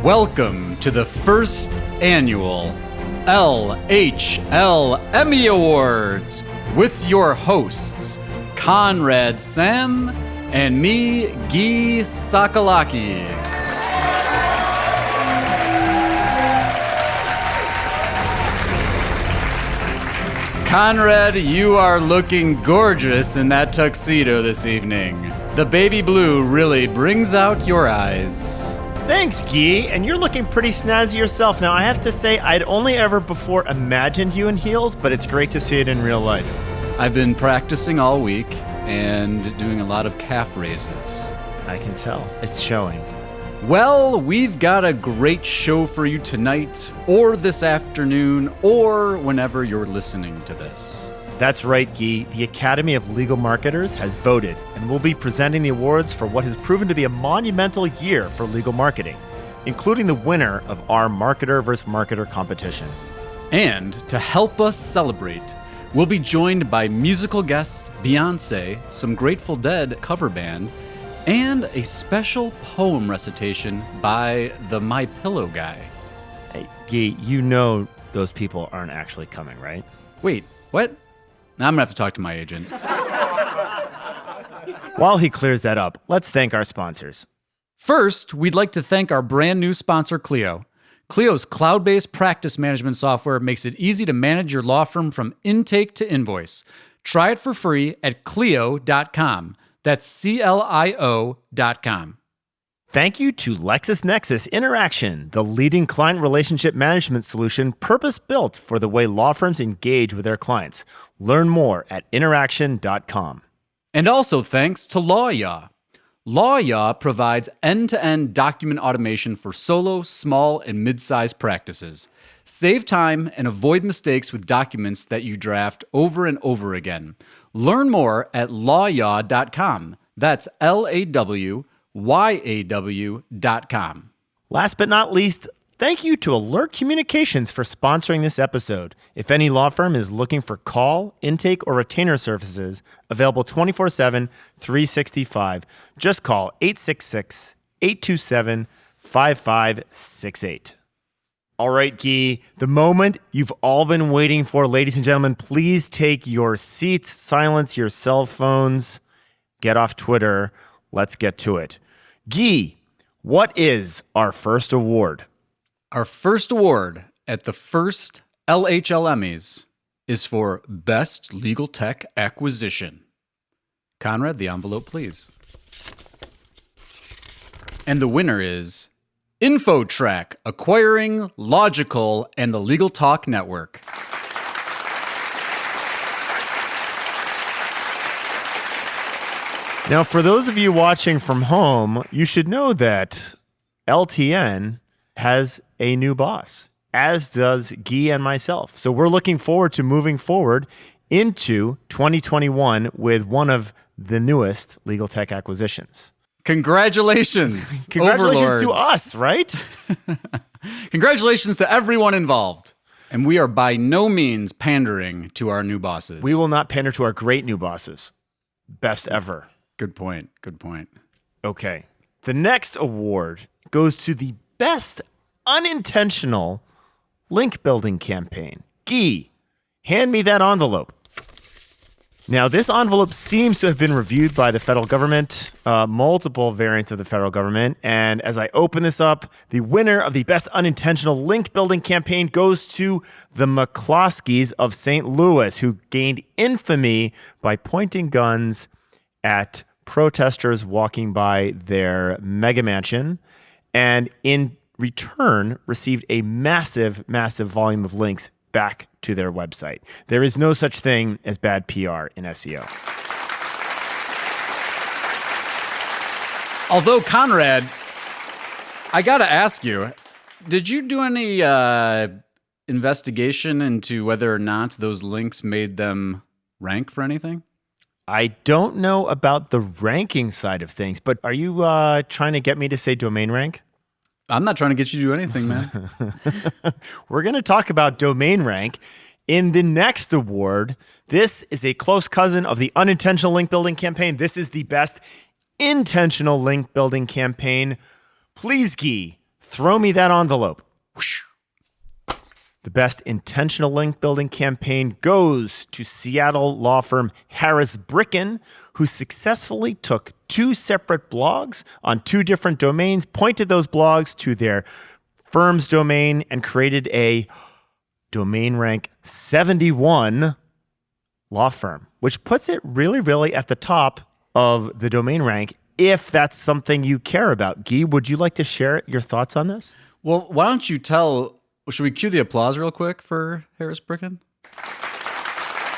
Welcome to the first annual LHLM-y Awards with your hosts, Conrad Sem and me, Gyi Sakalakis. Conrad, you are looking gorgeous in that tuxedo this evening. The baby blue really brings out your eyes. Thanks, Gyi, and you're looking pretty snazzy yourself. Now, I have to say, I'd only ever before imagined you in heels, but it's great to see it in real life. I've been practicing all week and doing a lot of calf raises. I can tell. It's showing. Well, we've got a great show for you tonight, or this afternoon, or whenever you're listening to this. That's right, Gyi. The Academy of Legal Marketers has voted, and will be presenting the awards for what has proven to be a monumental year for legal marketing, including the winner of our Marketer vs. Marketer competition. And to help us celebrate, we'll be joined by musical guest Beyonce, some Grateful Dead cover band, and a special poem recitation by the My Pillow guy. Hey, Gyi, you know those people aren't actually coming, right? Wait, what? Now I'm going to have to talk to my agent. While he clears that up, let's thank our sponsors. First, we'd like to thank our brand new sponsor, Clio. Clio's cloud-based practice management software makes it easy to manage your law firm from intake to invoice. Try it for free at Clio.com. That's CLIO.com. Thank you to LexisNexis Interaction, the leading client relationship management solution purpose-built for the way law firms engage with their clients. Learn more at interaction.com. And also thanks to LawYaw. LawYaw provides end-to-end document automation for solo, small, and mid-sized practices. Save time and avoid mistakes with documents that you draft over and over again. Learn more at lawyaw.com. That's LAWYAW.com. Last but not least, thank you to Alert Communications for sponsoring this episode. If any law firm is looking for call, intake, or retainer services available 24/7, 365, just call 866-827-5568. All right, Gyi, the moment you've all been waiting for, ladies and gentlemen, please take your seats, silence your cell phones, get off Twitter. Let's get to it. Gyi, what is our first award? Our first award at the first LHLM-ys is for Best Legal Tech Acquisition. Conrad, the envelope, please. And the winner is InfoTrack, Acquiring Logical and the Legal Talk Network. Now, for those of you watching from home, you should know that LTN has a new boss, as does Gyi and myself. So we're looking forward to moving forward into 2021 with one of the newest legal tech acquisitions. Congratulations. Congratulations Overlords. to us, right? Congratulations to everyone involved. And we are by no means pandering to our new bosses. We will not pander to our great new bosses. Best ever. Good point. Good point. Okay. The next award goes to the Best Unintentional Link-Building Campaign. Gyi, hand me that envelope. Now, this envelope seems to have been reviewed by the federal government, multiple variants of the federal government. And as I open this up, the winner of the Best Unintentional Link-Building Campaign goes to the McCloskeys of St. Louis, who gained infamy by pointing guns at protesters walking by their mega mansion, and in return received a massive, massive volume of links back to their website. There is no such thing as bad PR in SEO. Although, Conrad, I got to ask you, did you do any investigation into whether or not those links made them rank for anything? I don't know about the ranking side of things, but are you trying to get me to say domain rank? I'm not trying to get you to do anything, man. We're going to talk about domain rank in the next award. This is a close cousin of the Unintentional Link-Building Campaign. This is the Best Intentional Link-Building Campaign. Please, Gyi, Throw me that envelope. Whoosh. The best intentional link building campaign goes to Seattle law firm Harris Bricken, who successfully took 2 separate blogs on 2 different domains, pointed those blogs to their firm's domain, and created a domain rank 71 law firm, which puts it really, really at the top of the domain rank if that's something you care about. Gyi, would you like to share your thoughts on this? Well, why don't you should we cue the applause real quick for Harris Bricken?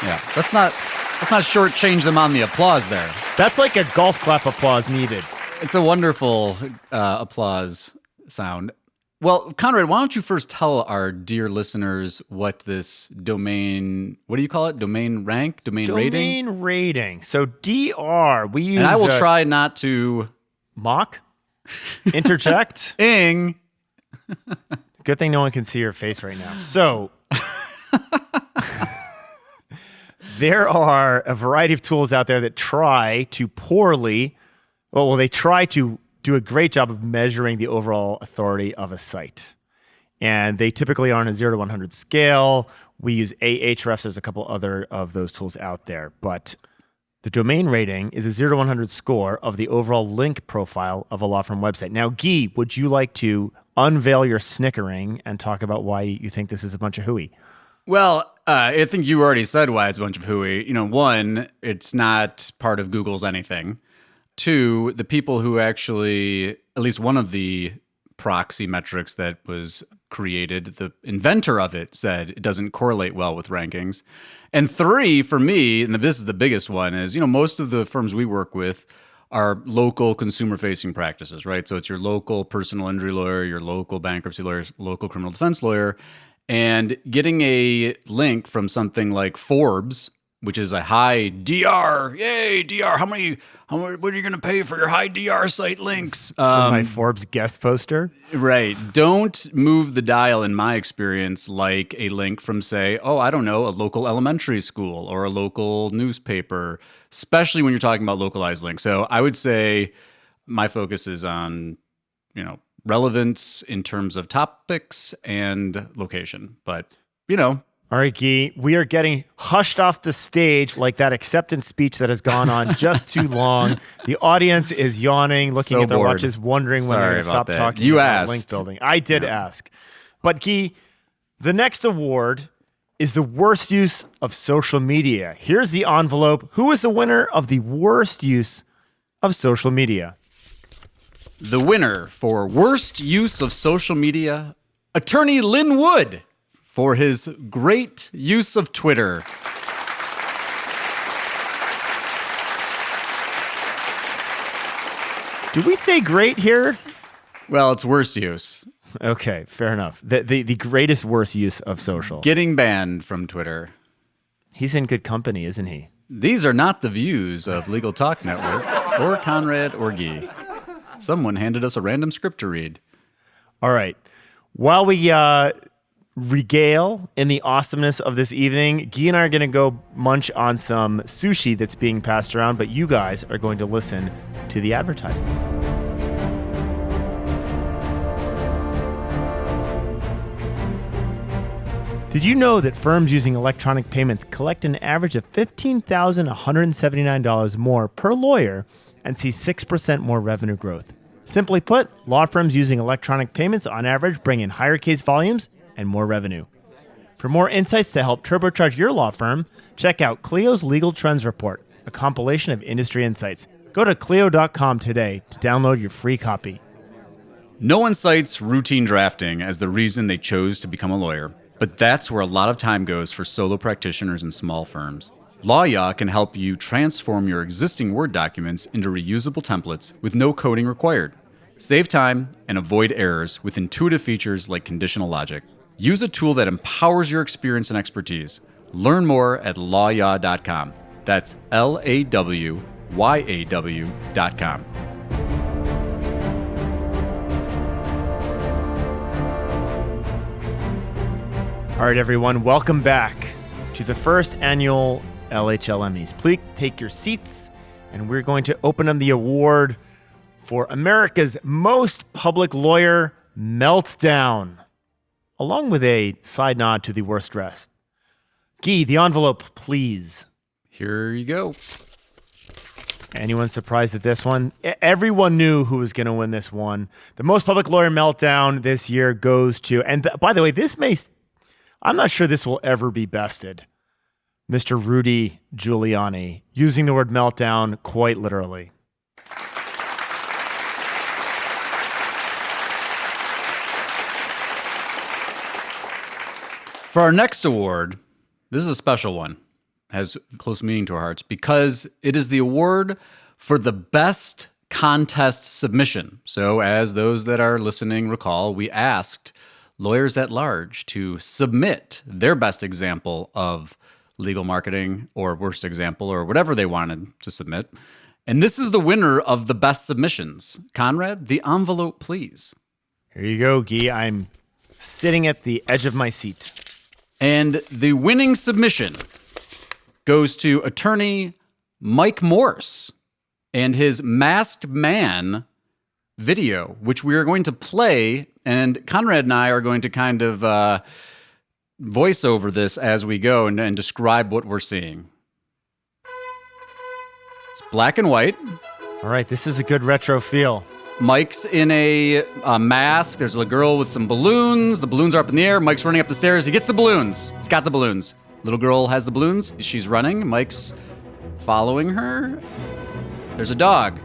Yeah, let's not shortchange them on the applause there. That's like a golf clap applause needed. It's a wonderful applause sound. Well, Conrad, why don't you first tell our dear listeners what this domain, what do you call it? Domain rank? Domain rating? Domain rating. So DR, we use... And I will try not to... Mock? Interject? Ing. Good thing no one can see your face right now. So, there are a variety of tools out there that try to they try to do a great job of measuring the overall authority of a site. And they typically are on a 0 to 100 scale. We use Ahrefs. There's a couple other of those tools out there. But the domain rating is a 0 to 100 score of the overall link profile of a law firm website. Now, Gyi, would you like to unveil your snickering and talk about why you think this is a bunch of hooey? Well, I think you already said why it's a bunch of hooey. You know, 1, it's not part of Google's anything. 2, the people who actually, at least one of the proxy metrics that was created, the inventor of it said it doesn't correlate well with rankings. And 3, for me, and this is the biggest one, is, most of the firms we work with are local consumer-facing practices, right? So it's your local personal injury lawyer, your local bankruptcy lawyer, local criminal defense lawyer, and getting a link from something like Forbes, which is a high DR, yay, DR, what are you going to pay for your high DR site links? For my Forbes guest poster? Right. Don't move the dial, in my experience, like a link from, say, a local elementary school or a local newspaper, especially when you're talking about localized links. So I would say my focus is on, relevance in terms of topics and location. But, All right, Gyi, we are getting hushed off the stage like that acceptance speech that has gone on just too long. The audience is yawning, looking So at their bored. watches, wondering when they're going to stop that. talking You about asked. link building. I did ask. But Gyi, the next award is the worst use of social media. Here's the envelope. Who is the winner of the worst use of social media? the winner for worst use of social media, attorney Lynn Wood, for his great use of Twitter. Do we say great here? Well, it's worst use. Okay, fair enough. The greatest worst use of social. Getting banned from Twitter. He's in good company, isn't he? These are not the views of Legal Talk Network or Conrad or Gyi. Someone handed us a random script to read. All right. While we regale in the awesomeness of this evening, Gyi and I are going to go munch on some sushi that's being passed around, but you guys are going to listen to the advertisements. Did you know that firms using electronic payments collect an average of $15,179 more per lawyer and see 6% more revenue growth? Simply put, law firms using electronic payments on average bring in higher case volumes and more revenue. For more insights to help turbocharge your law firm, check out Clio's Legal Trends Report, a compilation of industry insights. Go to Clio.com today to download your free copy. No one cites routine drafting as the reason they chose to become a lawyer, but that's where a lot of time goes for solo practitioners and small firms. LawYa can help you transform your existing Word documents into reusable templates with no coding required. Save time and avoid errors with intuitive features like conditional logic. Use a tool that empowers your experience and expertise. Learn more at lawya.com. That's LAWYAW.com. All right, everyone, welcome back to the first annual LHLM-ys. Please take your seats, and we're going to open up the award for America's most public lawyer, meltdown, along with a side nod to the worst dressed. Gyi, the envelope, please. Here you go. Anyone surprised at this one? Everyone knew who was going to win this one. The most public lawyer meltdown this year goes to, and by the way, I'm not sure this will ever be bested, Mr. Rudy Giuliani, using the word meltdown quite literally. For our next award, this is a special one. Has close meaning to our hearts because it is the award for the best contest submission. So as those that are listening recall, we asked lawyers at large to submit their best example of legal marketing or worst example or whatever they wanted to submit. And this is the winner of the best submissions. Conrad, the envelope, please. Here you go, Gyi. I'm sitting at the edge of my seat. And the winning submission goes to attorney Mike Morse and his Masked Man video, which we are going to play, and Conrad and I are going to kind of voice over this as we go and describe what we're seeing. It's black and white. All right, this is a good retro feel. Mike's in a mask. There's a girl with some balloons. The balloons are up in the air. Mike's running up the stairs. He gets the balloons. He's got the balloons. Little girl has the balloons. She's running. Mike's following her. There's a dog.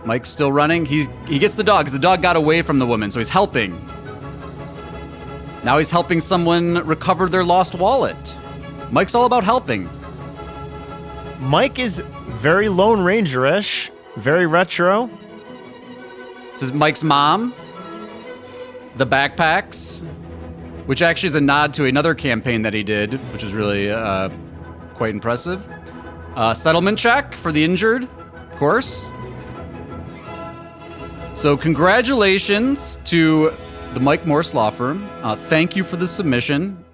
Mike's still running. He gets the dog because the dog got away from the woman, so he's helping. Now he's helping someone recover their lost wallet. Mike's all about helping. Mike is very Lone Ranger-ish, very retro. This is Mike's mom. The backpacks, which actually is a nod to another campaign that he did, which is really quite impressive. Settlement check for the injured, of course. So congratulations to the Mike Morse Law Firm. Thank you for the submission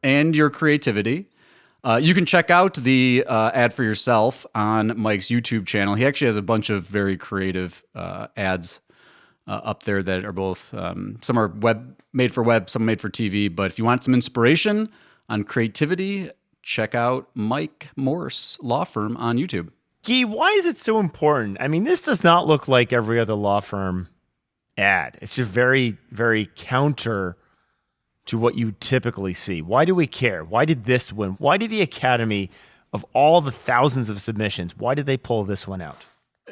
and your creativity. You can check out the ad for yourself on Mike's YouTube channel. He actually has a bunch of very creative ads up there that are both, some are made for web, some made for TV. But if you want some inspiration on creativity, check out Mike Morse Law Firm on YouTube. Gyi, why is it so important? I mean, this does not look like every other law firm ad. It's just very, very counter to what you typically see. Why do we care? Why did this win? Why did the Academy, of all the thousands of submissions, why did they pull this one out?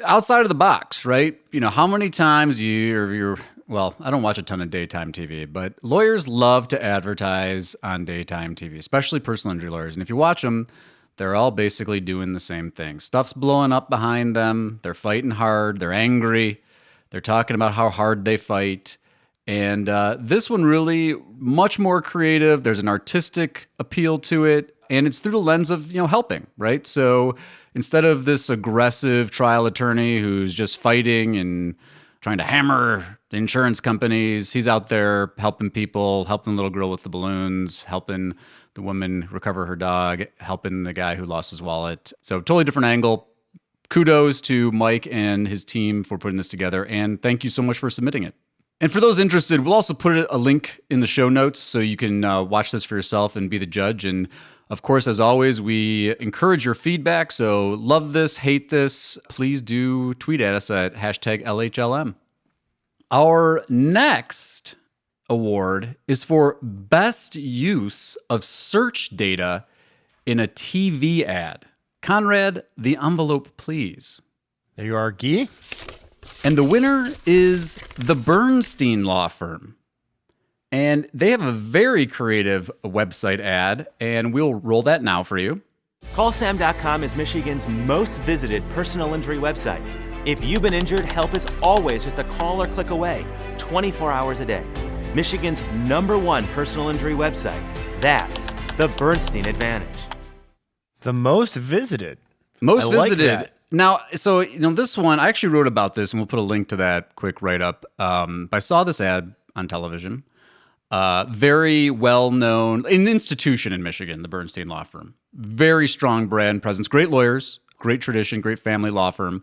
Outside of the box, right? You know, how many times well, I don't watch a ton of daytime TV, but lawyers love to advertise on daytime TV, especially personal injury lawyers. And if you watch them, they're all basically doing the same thing. Stuff's blowing up behind them. They're fighting hard. They're angry. They're talking about how hard they fight. And this one really much more creative. There's an artistic appeal to it. And it's through the lens of, helping, right? So instead of this aggressive trial attorney who's just fighting and trying to hammer the insurance companies, he's out there helping people, helping the little girl with the balloons, helping the woman recover her dog, helping the guy who lost his wallet. So totally different angle. Kudos to Mike and his team for putting this together. And thank you so much for submitting it. And for those interested, we'll also put a link in the show notes so you can watch this for yourself and be the judge. And of course, as always, we encourage your feedback. So love this, hate this, please do tweet at us at #LHLM. Our next award is for best use of search data in a TV ad. Conrad, the envelope, please. There you are, Gyi. And the winner is the Bernstein Law Firm. And they have a very creative website ad, and we'll roll that now for you. CallSam.com is Michigan's most visited personal injury website. If you've been injured, help is always just a call or click away, 24 hours a day. Michigan's #1 personal injury website. That's the Bernstein Advantage. The most visited. Most I like visited. that. Now, so, this one, I actually wrote about this, and we'll put a link to that quick write-up. I saw this ad on television. Very well-known, an institution in Michigan, the Bernstein Law Firm. Very strong brand presence, great lawyers, great tradition, great family law firm.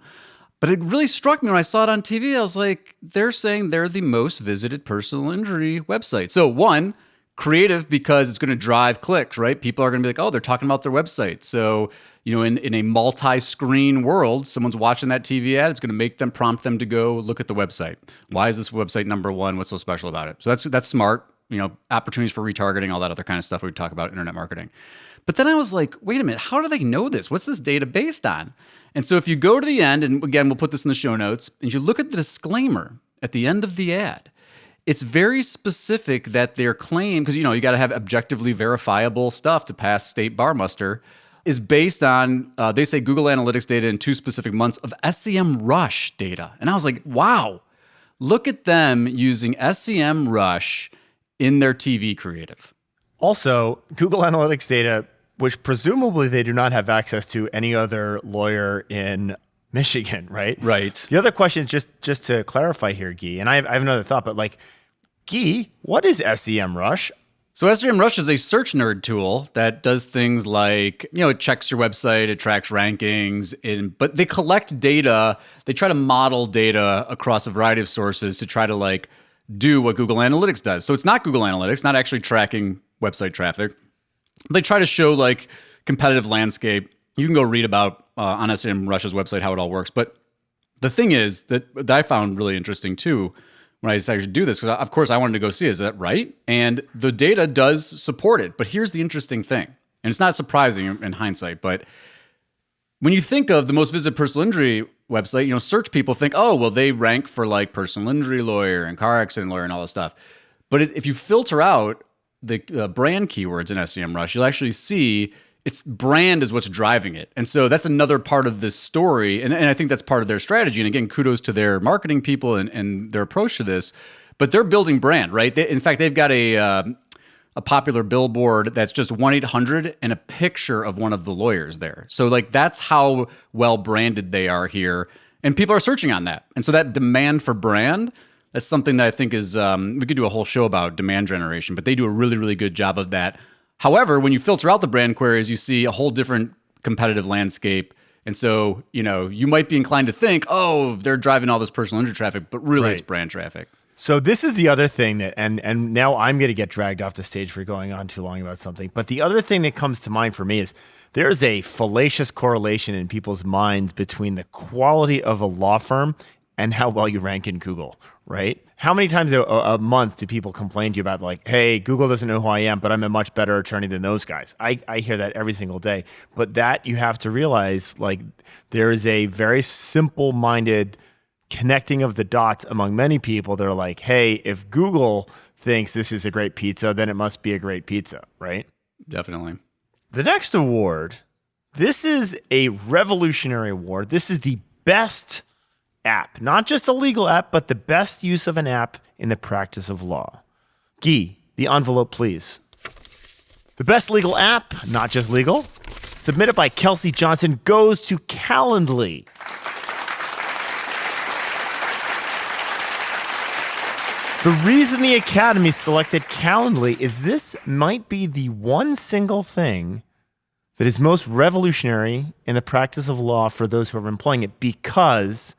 But it really struck me when I saw it on TV. I was like, they're saying they're the most visited personal injury website. So one, creative because it's going to drive clicks, right? People are going to be like, oh, they're talking about their website. So, in a multi-screen world, someone's watching that TV ad, it's going to make them prompt them to go look at the website. Why is this website number one? What's so special about it? So that's smart. Opportunities for retargeting, all that other kind of stuff we talk about internet marketing. But then I was like, wait a minute, how do they know this? What's this data based on? And so if you go to the end, and again, we'll put this in the show notes, and you look at the disclaimer at the end of the ad, it's very specific that their claim, because you got to have objectively verifiable stuff to pass state bar muster, is based on, they say Google Analytics data in 2 specific months of SEM Rush data. And I was like, wow, look at them using SEM Rush in their TV creative. Also, Google Analytics data, which presumably they do not have access to any other lawyer in Michigan, right? Right. The other question, just to clarify here, Gyi, and I have another thought, but Gyi, what is SEM Rush? So SEM Rush is a search nerd tool that does things like, it checks your website, it tracks rankings, but they collect data. They try to model data across a variety of sources to try to do what Google Analytics does. So it's not Google Analytics, not actually tracking website traffic. They try to show competitive landscape. You can go read about on SEM Rush's website how it all works. But the thing is that I found really interesting too, when I decided to do this, because of course I wanted to go see, is that right? And the data does support it. But here's the interesting thing, and it's not surprising in hindsight, but when you think of the most visited personal injury website, search people think, oh, well, they rank for personal injury lawyer and car accident lawyer and all this stuff. But if you filter out the brand keywords in SEM Rush, you'll actually see it's brand is what's driving it. And so that's another part of this story. And I think that's part of their strategy. And again, kudos to their marketing people and their approach to this. But they're building brand, right? In fact, they've got a popular billboard that's just 1-800 and a picture of one of the lawyers there. So that's how well branded they are here. And people are searching on that. And so that demand for brand, that's something that I think is, we could do a whole show about demand generation, but they do a really, really good job of that. However, when you filter out the brand queries, you see a whole different competitive landscape. And so, you might be inclined to think, oh, they're driving all this personal injury traffic, but really It's brand traffic. So this is the other thing that, and now I'm going to get dragged off the stage for going on too long about something. But the other thing that comes to mind for me is there's a fallacious correlation in people's minds between the quality of a law firm and how well you rank in Google, right? How many times a month do people complain to you about hey, Google doesn't know who I am, but I'm a much better attorney than those guys? I hear that every single day. But that you have to realize, there is a very simple-minded connecting of the dots among many people. They're like, hey, if Google thinks this is a great pizza, then it must be a great pizza, right? Definitely. The next award, this is a revolutionary award. This is the best app, not just a legal app, but the best use of an app in the practice of law. Gyi, the envelope, please. The best legal app, not just legal, submitted by Kelsey Johnson, goes to Calendly. The reason the Academy selected Calendly is this might be the one single thing that is most revolutionary in the practice of law for those who are employing it, because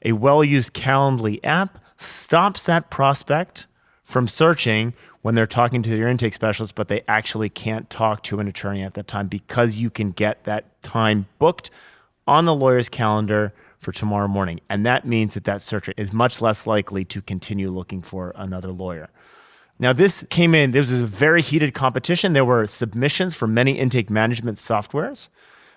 a well-used Calendly app stops that prospect from searching when they're talking to their intake specialist, but they actually can't talk to an attorney at that time, because you can get that time booked on the lawyer's calendar for tomorrow morning. And that means that searcher is much less likely to continue looking for another lawyer. Now, this came in, there was a very heated competition. There were submissions for many intake management softwares,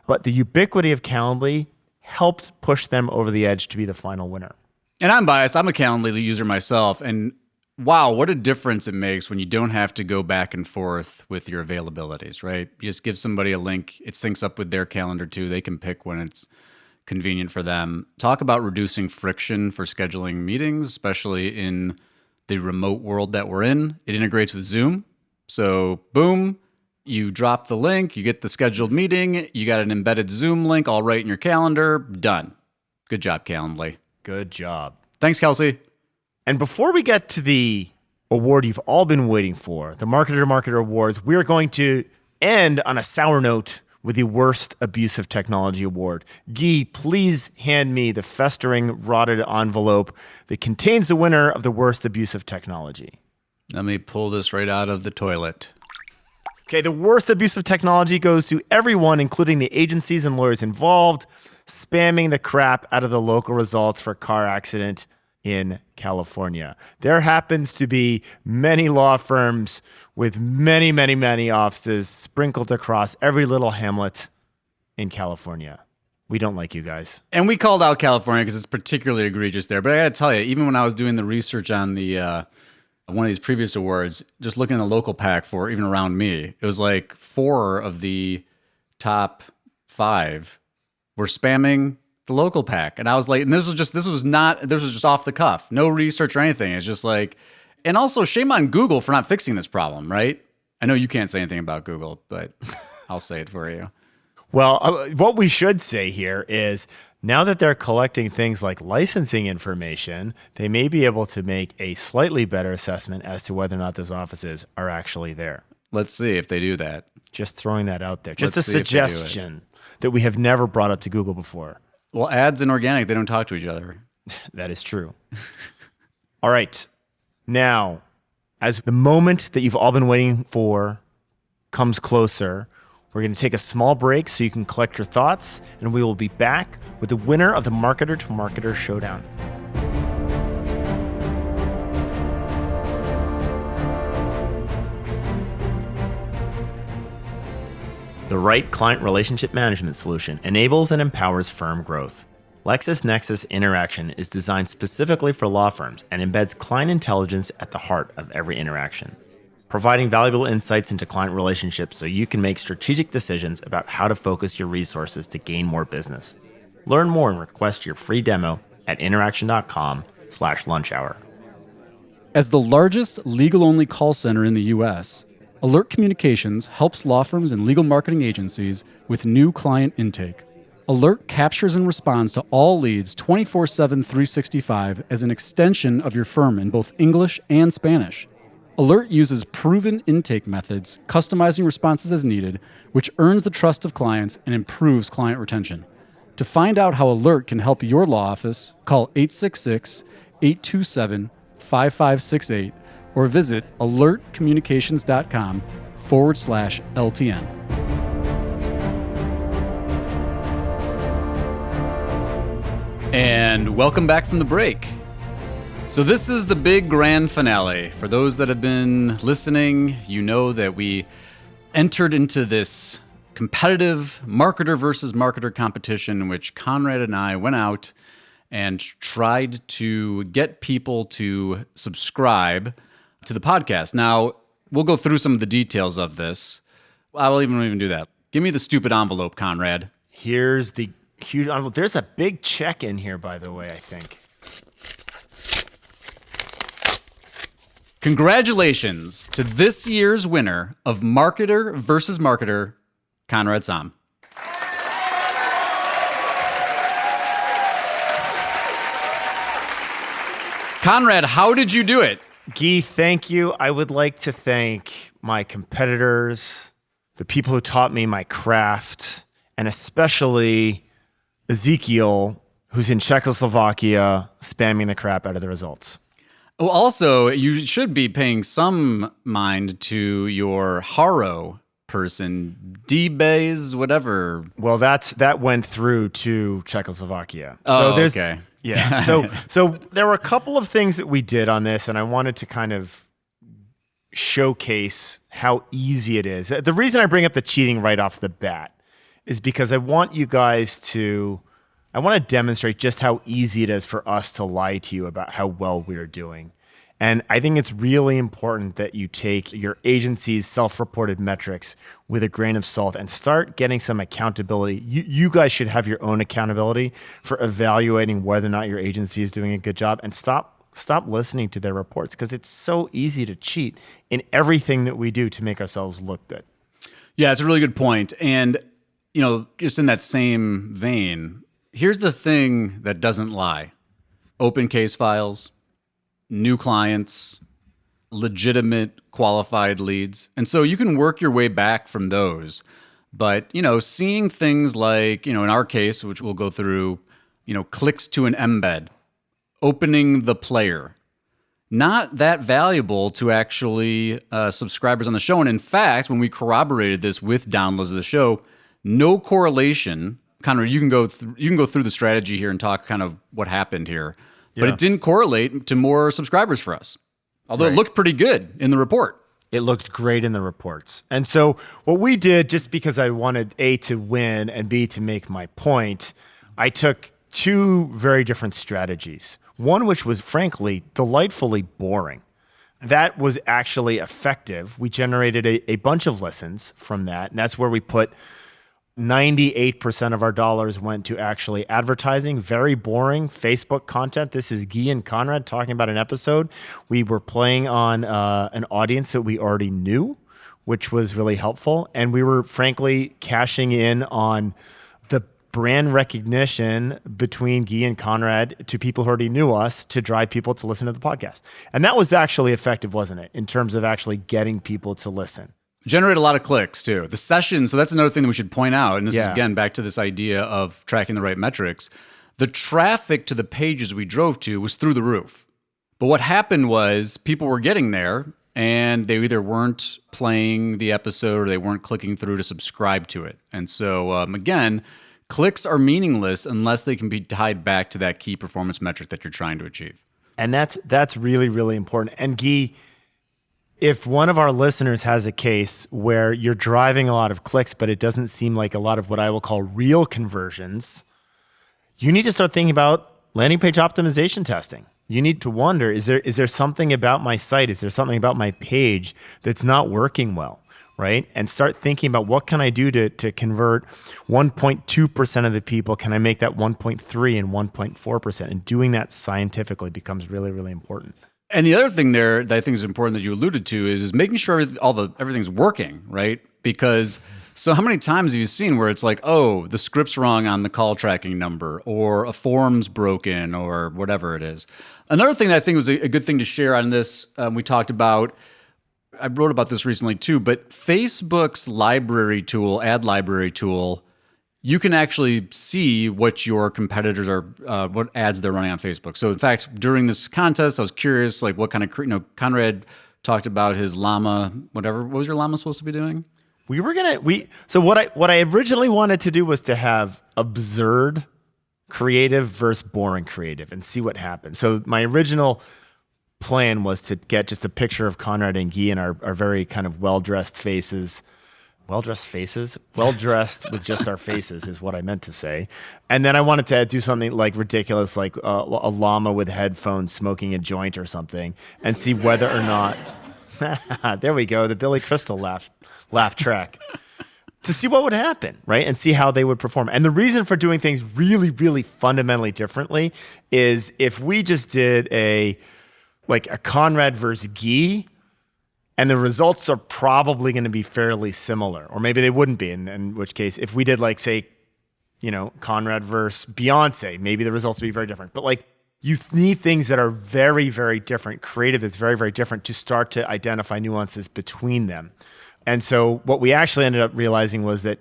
but the ubiquity of Calendly helped push them over the edge to be the final winner. And I'm biased. I'm a Calendly user myself. And wow, what a difference it makes when you don't have to go back and forth with your availabilities, right? You just give somebody a link. It syncs up with their calendar too. They can pick when it's convenient for them. Talk about reducing friction for scheduling meetings, especially in the remote world that we're in. It integrates with Zoom. So boom, you drop the link, you get the scheduled meeting, you got an embedded Zoom link all right in your calendar, done. Good job, Calendly. Good job. Thanks, Kelsey. And before we get to the award you've all been waiting for, the Marketer to Marketer Awards, we're going to end on a sour note with the worst abusive technology award. Gyi, please hand me the festering, rotted envelope that contains the winner of the worst abusive technology. Let me pull this right out of the toilet. Okay, the worst abusive technology goes to everyone, including the agencies and lawyers involved, spamming the crap out of the local results for a car accident in California. There happens to be many law firms with many, many, many offices sprinkled across every little hamlet in California. We don't like you guys. And we called out California because it's particularly egregious there. But I got to tell you, even when I was doing the research on the one of these previous awards, just looking at the local pack for even around me, it was like 4 of the top 5 were spamming the local pack. And I was like, and this was just off the cuff, no research or anything. It's just like, and also shame on Google for not fixing this problem, right? I know you can't say anything about Google, but I'll say it for you. Well, what we should say here is now that they're collecting things like licensing information, they may be able to make a slightly better assessment as to whether or not those offices are actually there. Let's see if they do that. Just throwing that out there. Just Let's a see if they do it. suggestion that we have never brought up to Google before. Well, ads and organic, they don't talk to each other. That is true. All right. Now, as the moment that you've all been waiting for comes closer, we're going to take a small break so you can collect your thoughts, and we will be back with the winner of the Marketer to Marketer Showdown. The right client relationship management solution enables and empowers firm growth. LexisNexis Interaction is designed specifically for law firms and embeds client intelligence at the heart of every interaction, providing valuable insights into client relationships so you can make strategic decisions about how to focus your resources to gain more business. Learn more and request your free demo at interaction.com/lunchhour. As the largest legal-only call center in the U.S., Alert Communications helps law firms and legal marketing agencies with new client intake. Alert captures and responds to all leads 24/7, 365 as an extension of your firm in both English and Spanish. Alert uses proven intake methods, customizing responses as needed, which earns the trust of clients and improves client retention. To find out how Alert can help your law office, call 866-827-5568 or visit alertcommunications.com/LTN. And welcome back from the break. So this is the big grand finale. For those that have been listening, you know that we entered into this competitive marketer versus marketer competition in which Conrad and I went out and tried to get people to subscribe to the podcast. Now, we'll go through some of the details of this. I won't even do that. Give me the stupid envelope, Conrad. Here's the huge envelope. There's a big check in here, by the way, I think. Congratulations to this year's winner of Marketer versus Marketer, Conrad Som. Conrad, how did you do it? Gyi, thank you. I would like to thank my competitors, the people who taught me my craft, and especially Ezekiel, who's in Czechoslovakia, spamming the crap out of the results. Well, also, you should be paying some mind to your Haro person, D-Bays, whatever. Well, that went through to Czechoslovakia. Oh, okay. Yeah. So there were a couple of things that we did on this, and I wanted to kind of showcase how easy it is. The reason I bring up the cheating right off the bat is because I want to demonstrate just how easy it is for us to lie to you about how well we're doing. And I think it's really important that you take your agency's self-reported metrics with a grain of salt and start getting some accountability. You guys should have your own accountability for evaluating whether or not your agency is doing a good job, and stop listening to their reports, because it's so easy to cheat in everything that we do to make ourselves look good. Yeah, it's a really good point. And, just in that same vein, here's the thing that doesn't lie. Open case files, new clients, legitimate qualified leads. And so you can work your way back from those. But, seeing things like, in our case, which we'll go through, clicks to an embed, opening the player, not that valuable to actually subscribers on the show. And in fact, when we corroborated this with downloads of the show, no correlation. Conrad, you can go through the strategy here and talk kind of what happened here. But it didn't correlate to more subscribers for us, although it looked pretty good in the report. It looked great in the reports. And so what we did, just because I wanted A, to win, and B, to make my point, I took two very different strategies. One which was frankly delightfully boring. That was actually effective. We generated a bunch of listens from that, and that's where we put 98% of our dollars went to actually advertising, very boring Facebook content. This is Gyi and Conrad talking about an episode. We were playing on an audience that we already knew, which was really helpful. And we were frankly cashing in on the brand recognition between Gyi and Conrad to people who already knew us to drive people to listen to the podcast. And that was actually effective, wasn't it? In terms of actually getting people to listen. Generate a lot of clicks too. The sessions, so that's another thing that we should point out. And this is again back to this idea of tracking the right metrics. The traffic to the pages we drove to was through the roof. But what happened was people were getting there and they either weren't playing the episode or they weren't clicking through to subscribe to it. And so again, clicks are meaningless unless they can be tied back to that key performance metric that you're trying to achieve. And that's really, really important. And Gyi, if one of our listeners has a case where you're driving a lot of clicks, but it doesn't seem like a lot of what I will call real conversions, you need to start thinking about landing page optimization testing. You need to wonder, is there something about my site? Is there something about my page that's not working well, right? And start thinking about what can I do to convert 1.2% of the people? Can I make that 1.3 and 1.4%? And doing that scientifically becomes really, really important. And the other thing there that I think is important that you alluded to is making sure everything's working, right? Because so how many times have you seen where it's like, oh, the script's wrong on the call tracking number, or a form's broken, or whatever it is. Another thing that I think was a good thing to share on this, we talked about, I wrote about this recently too, but Facebook's library tool, ad library tool, you can actually see what your competitors are, what ads they're running on Facebook. So in fact, during this contest, I was curious, like what kind of, Conrad talked about his llama, whatever. What was your llama supposed to be doing? So what I originally wanted to do was to have absurd creative versus boring creative and see what happened. So my original plan was to get just a picture of Conrad and Gyi and our very kind of well-dressed faces. Well-dressed faces? Well-dressed with just our faces is what I meant to say. And then I wanted to do something like ridiculous, like a llama with headphones smoking a joint or something, and see whether or not... There we go, the Billy Crystal laugh track. To see what would happen, right? And see how they would perform. And the reason for doing things really, really fundamentally differently is if we just did a Conrad versus Gyi, and the results are probably going to be fairly similar, or maybe they wouldn't be, in which case, if we did Conrad versus Beyonce, maybe the results would be very different. But you need things that are very, very different, creative that's very, very different to start to identify nuances between them. And so what we actually ended up realizing was that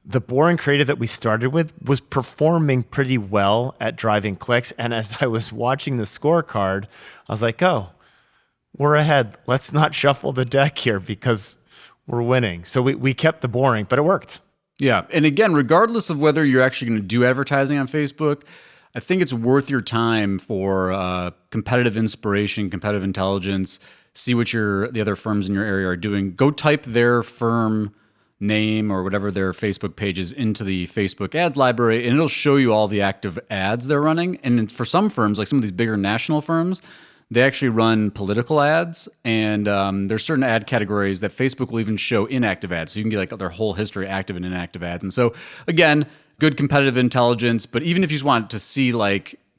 the boring creative that we started with was performing pretty well at driving clicks. And as I was watching the scorecard, I was like, oh, we're ahead. Let's not shuffle the deck here because we're winning. So we kept the boring, but it worked. Yeah. And again, regardless of whether you're actually going to do advertising on Facebook, I think it's worth your time for competitive inspiration, competitive intelligence, see what the other firms in your area are doing. Go type their firm name or whatever their Facebook page is into the Facebook ads library, and it'll show you all the active ads they're running. And for some firms, like some of these bigger national firms, they actually run political ads, and there's certain ad categories that Facebook will even show inactive ads. So you can get their whole history, active and inactive ads. And so again, good competitive intelligence, but even if you just want to see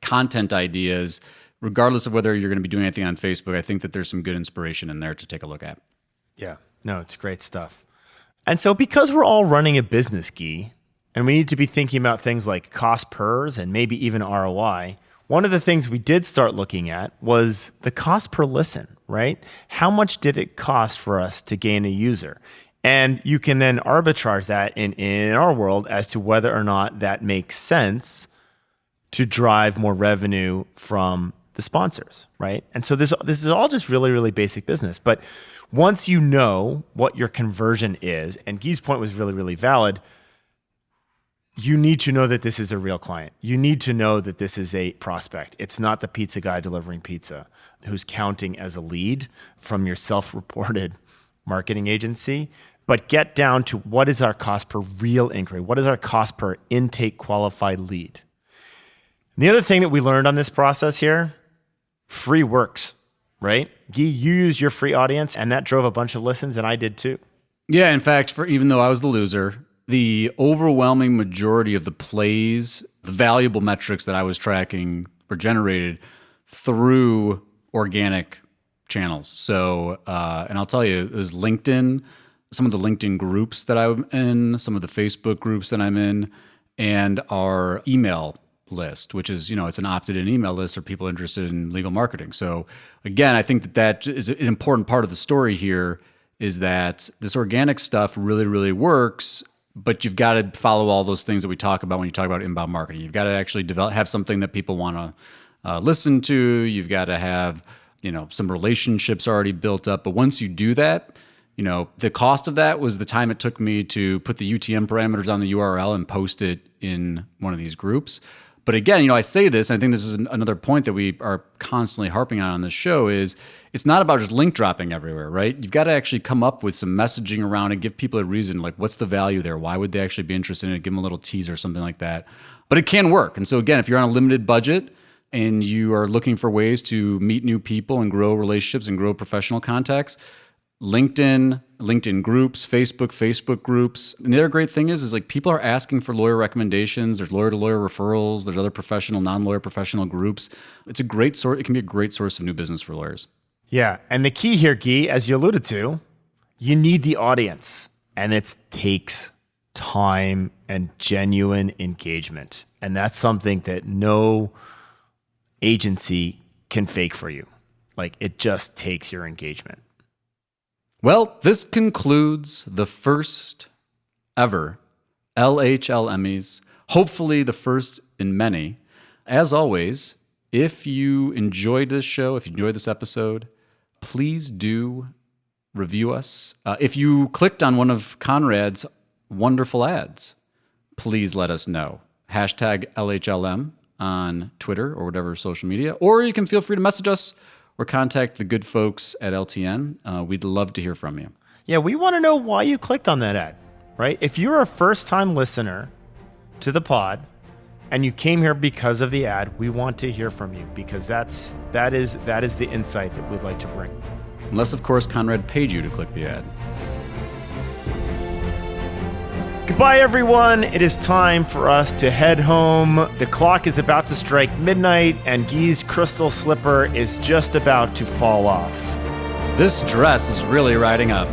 content ideas, regardless of whether you're going to be doing anything on Facebook, I think that there's some good inspiration in there to take a look at. Yeah, no, it's great stuff. And so because we're all running a business, Gyi, and we need to be thinking about things like cost pers and maybe even ROI, one of the things we did start looking at was the cost per listen, right? How much did it cost for us to gain a user? And you can then arbitrage that in our world as to whether or not that makes sense to drive more revenue from the sponsors, right? And so this is all just really, really basic business. But once you know what your conversion is, and Gyi's point was really, really valid, you need to know that this is a real client. You need to know that this is a prospect. It's not the pizza guy delivering pizza who's counting as a lead from your self-reported marketing agency. But get down to what is our cost per real inquiry? What is our cost per intake qualified lead? And the other thing that we learned on this process here, free works, right? Gyi, you used your free audience and that drove a bunch of listens, and I did too. Yeah, in fact, even though I was the loser, the overwhelming majority of the plays, the valuable metrics that I was tracking were generated through organic channels. So, and I'll tell you, it was LinkedIn, some of the LinkedIn groups that I'm in, some of the Facebook groups that I'm in, and our email list, which is, it's an opted-in email list for people interested in legal marketing. So again, I think that is an important part of the story here, is that this organic stuff really, really works, but you've got to follow all those things that we talk about when you talk about inbound marketing. You've got to actually have something that people want to listen to. You've got to have, some relationships already built up. But once you do that, the cost of that was the time it took me to put the UTM parameters on the URL and post it in one of these groups. But again, I say this, and I think this is another point that we are constantly harping on this show, is it's not about just link dropping everywhere, right? You've got to actually come up with some messaging around and give people a reason, like what's the value there? Why would they actually be interested in it? Give them a little teaser or something like that. But it can work. And so again, if you're on a limited budget and you are looking for ways to meet new people and grow relationships and grow professional contacts, LinkedIn groups, Facebook groups. And the other great thing is like people are asking for lawyer recommendations. There's lawyer-to-lawyer referrals. There's other professional, non-lawyer professional groups. It's a great source. It can be a great source of new business for lawyers. Yeah. And the key here, Gyi, as you alluded to, you need the audience. And it takes time and genuine engagement. And that's something that no agency can fake for you. Like it just takes your engagement. Well, this concludes the first ever LHLM-ys, hopefully the first in many. As always, if you enjoyed this show, if you enjoyed this episode, please do review us. If you clicked on one of Conrad's wonderful ads, please let us know. Hashtag LHLM on Twitter or whatever social media, or you can feel free to message us or contact the good folks at LTN. We'd love to hear from you. Yeah, we want to know why you clicked on that ad, right? If you're a first-time listener to the pod and you came here because of the ad, we want to hear from you because that is the insight that we'd like to bring. Unless, of course, Conrad paid you to click the ad. Goodbye, everyone. It is time for us to head home. The clock is about to strike midnight, and Gyi's crystal slipper is just about to fall off. This dress is really riding up.